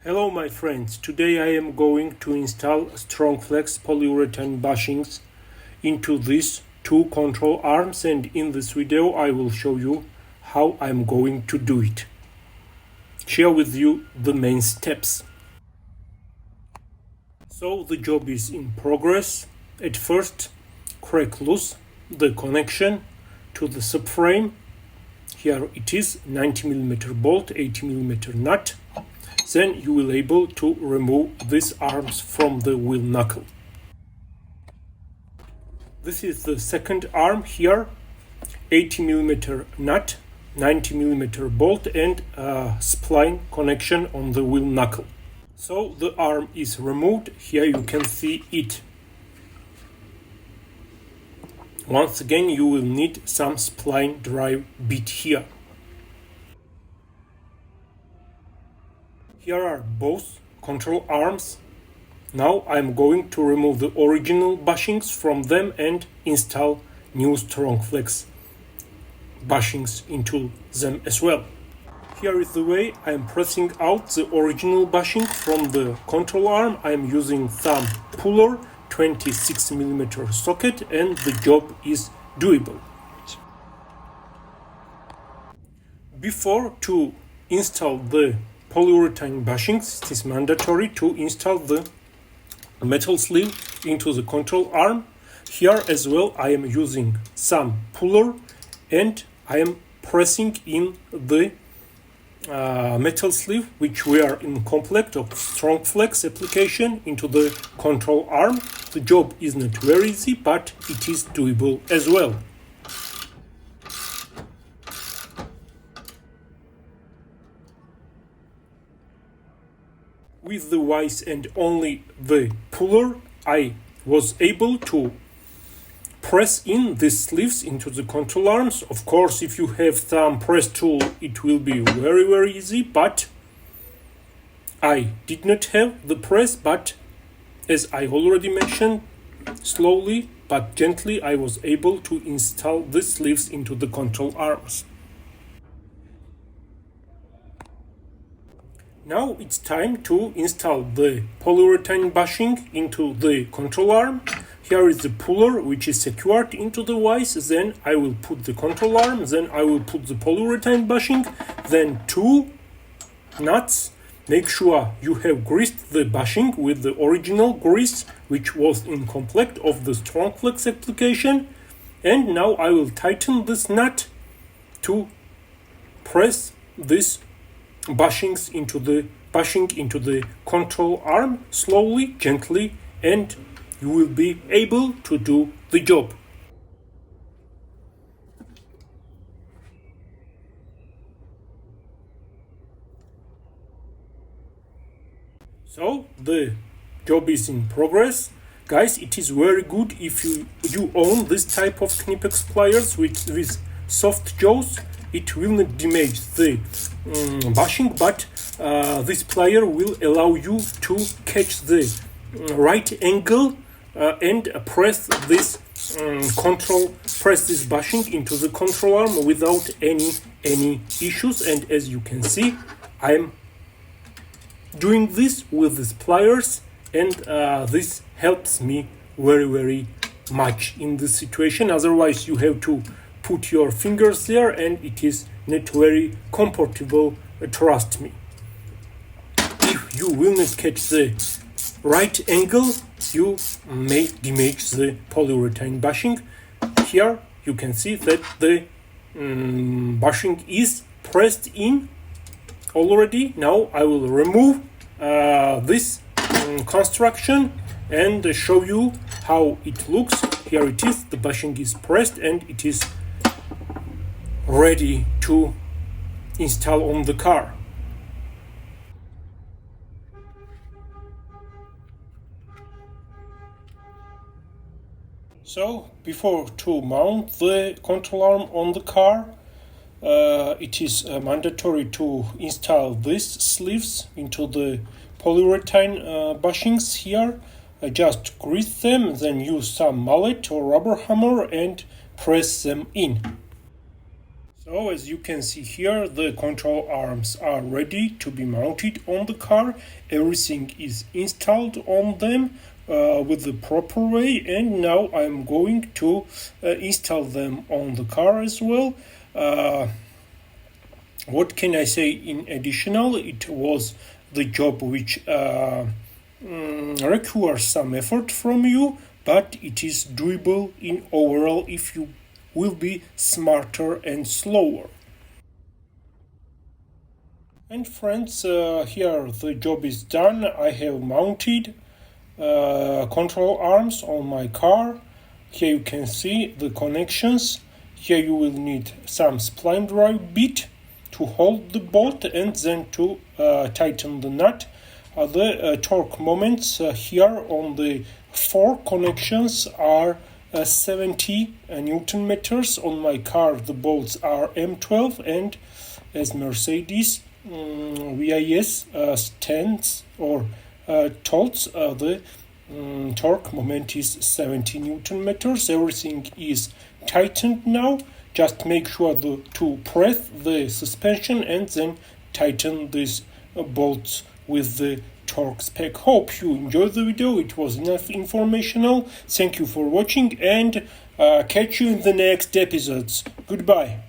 Hello my friends, today I am going to install STRONGFLEX Polyurethane bushings into these two control arms, and in this video I will show you how I'm going to do it. Share with you the main steps. So the job is in progress. At first, crack loose the connection to the subframe. Here it is, 90mm bolt, 80mm nut. Then you will be able to remove these arms from the wheel knuckle. This is the second arm here, 80mm nut, 90mm bolt and a spline connection on the wheel knuckle. So the arm is removed. Here you can see it. Once again you will need some spline drive bit here. Here are both control arms. Now I'm going to remove the original bushings from them and install new STRONGFLEX bushings into them as well. Here is the way I'm pressing out the original bushing from the control arm. I'm using some puller, 26mm socket, and the job is doable. Before to install the polyurethane bushings, it is mandatory to install the metal sleeve into the control arm. Here as well I am using some puller and I am pressing in the metal sleeve which we are in complete of STRONGFLEX application into the control arm. The job is not very easy, but it is doable as well. With the vise and only the puller, I was able to press in these sleeves into the control arms. Of course, if you have some press tool, it will be very easy, but I did not have the press, but as I already mentioned, slowly but gently I was able to install the sleeves into the control arms. Now it's time to install the polyurethane bushing into the control arm. Here is the puller which is secured into the vise. Then I will put the control arm, then I will put the polyurethane bushing, then two nuts. Make sure you have greased the bushing with the original grease which was incomplete of the STRONGFLEX application. And now I will tighten this nut to press this bushings into the control arm slowly, gently, and you will be able to do the job. So the job is in progress. Guys, it is very good if you own this type of Knipex pliers with soft jaws. It will not damage the bushing, but this plier will allow you to catch the right angle and press this bushing into the control arm without any issues. And as you can see, I'm doing this with these pliers, and this helps me very much in this situation. Otherwise you have to put your fingers there and it is not very comfortable, trust me. If you will not catch the right angle, you may damage the polyurethane bushing. Here you can see that the bushing is pressed in already. Now I will remove this construction and show you how it looks. Here it is, the bushing is pressed and it is ready to install on the car. So before to mount the control arm on the car, it is mandatory to install these sleeves into the polyurethane bushings here. Just grease them, then use some mallet or rubber hammer and press them in. So as you can see here, the control arms are ready to be mounted on the car. Everything is installed on them with the proper way, and now I'm going to install them on the car as well. What can I say in additional? It was the job which requires some effort from you, but it is doable in overall if you will be smarter and slower. And friends, here the job is done. I have mounted control arms on my car. Here you can see the connections. Here you will need some spline drive bit to hold the bolt and then to tighten the nut. The torque moments here on the 4 connections are 70 Newton meters. On my car the bolts are M12, and as Mercedes VIS stands or told the torque moment is 70 Newton meters. Everything is tightened now. Just make sure to press the suspension and then tighten these bolts with the torque spec. Hope you enjoyed the video. It was enough informational. Thank you for watching, and catch you in the next episodes. Goodbye.